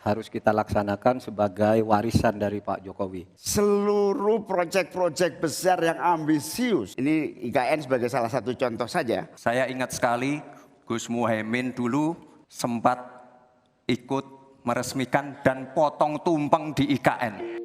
harus kita laksanakan sebagai warisan dari Pak Jokowi. Seluruh proyek-proyek besar yang ambisius, ini IKN sebagai salah satu contoh saja. Saya ingat sekali Gus Muhaimin dulu sempat ikut meresmikan dan potong tumpeng di IKN.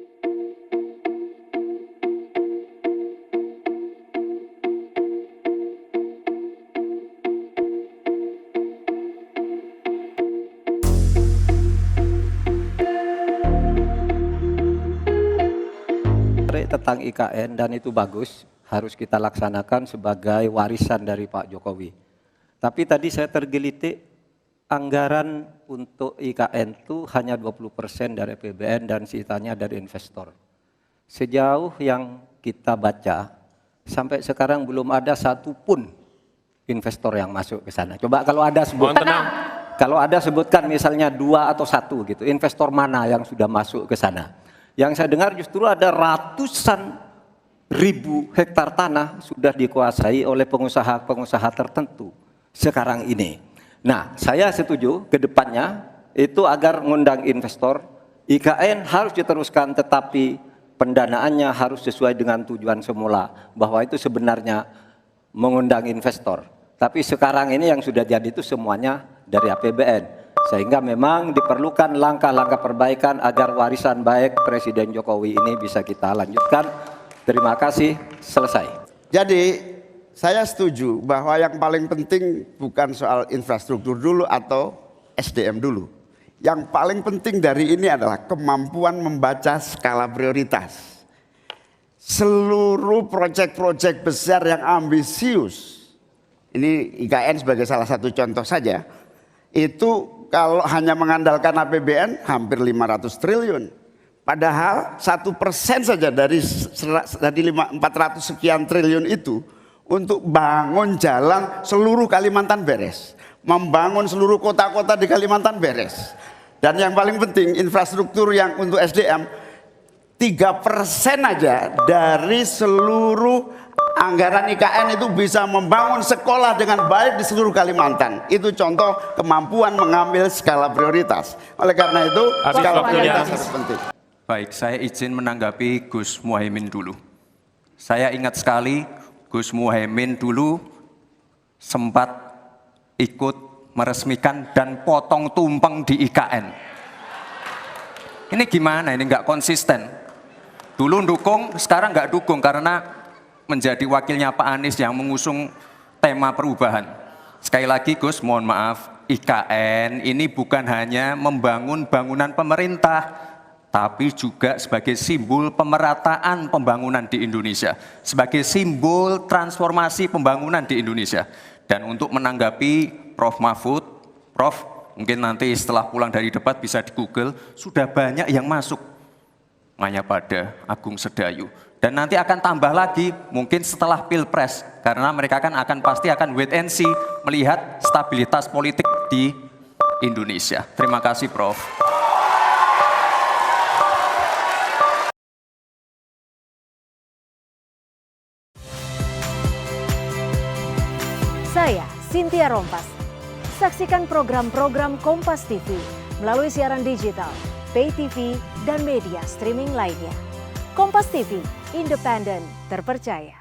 Tentang IKN dan itu bagus, harus kita laksanakan sebagai warisan dari Pak Jokowi. Tapi tadi saya tergelitik, anggaran untuk IKN itu hanya 20% dari APBN dan sisanya dari investor. Sejauh yang kita baca, sampai sekarang belum ada satupun investor yang masuk ke sana. Coba kalau ada sebutkan, sebutkan misalnya 2 atau 1 gitu, investor mana yang sudah masuk ke sana. Yang saya dengar justru ada ratusan ribu hektar tanah sudah dikuasai oleh pengusaha-pengusaha tertentu sekarang ini. Nah, saya setuju ke depannya itu agar mengundang investor, IKN harus diteruskan tetapi pendanaannya harus sesuai dengan tujuan semula, bahwa itu sebenarnya mengundang investor. Tapi sekarang ini yang sudah jadi itu semuanya dari APBN. Sehingga memang diperlukan langkah-langkah perbaikan agar warisan baik Presiden Jokowi ini bisa kita lanjutkan. Terima kasih, selesai. Jadi saya setuju bahwa yang paling penting bukan soal infrastruktur dulu atau SDM dulu. Yang paling penting dari ini adalah kemampuan membaca skala prioritas. Seluruh proyek-proyek besar yang ambisius, ini IKN sebagai salah satu contoh saja, itu kalau hanya mengandalkan APBN hampir 500 triliun. Padahal 1% saja dari 400 sekian triliun itu untuk bangun jalan seluruh Kalimantan beres. Membangun seluruh kota-kota di Kalimantan beres. Dan yang paling penting infrastruktur yang untuk SDM 3% aja dari seluruh anggaran IKN itu bisa membangun sekolah dengan baik di seluruh Kalimantan. Itu contoh kemampuan mengambil skala prioritas. Oleh karena itu skala prioritas harus penting. Baik, saya izin menanggapi Gus Muhaimin dulu. Saya ingat sekali Gus Muhaimin dulu sempat ikut meresmikan dan potong tumpeng di IKN. Ini gimana? Ini nggak konsisten. Dulu dukung, sekarang nggak dukung karena menjadi wakilnya Pak Anies yang mengusung tema perubahan. Sekali lagi Gus, mohon maaf, IKN ini bukan hanya membangun bangunan pemerintah, tapi juga sebagai simbol pemerataan pembangunan di Indonesia, sebagai simbol transformasi pembangunan di Indonesia. Dan untuk menanggapi Prof. Mahfud, Prof, mungkin nanti setelah pulang dari debat bisa di Google, sudah banyak yang masuk. Maya pada Agung Sedayu. Dan nanti akan tambah lagi mungkin setelah Pilpres, karena mereka akan pasti akan wait and see melihat stabilitas politik di Indonesia. Terima kasih Prof. Saya Cynthia Rompas. Saksikan program-program Kompas TV melalui siaran digital, pay TV, dan media streaming lainnya. Kompas TV, independen, terpercaya.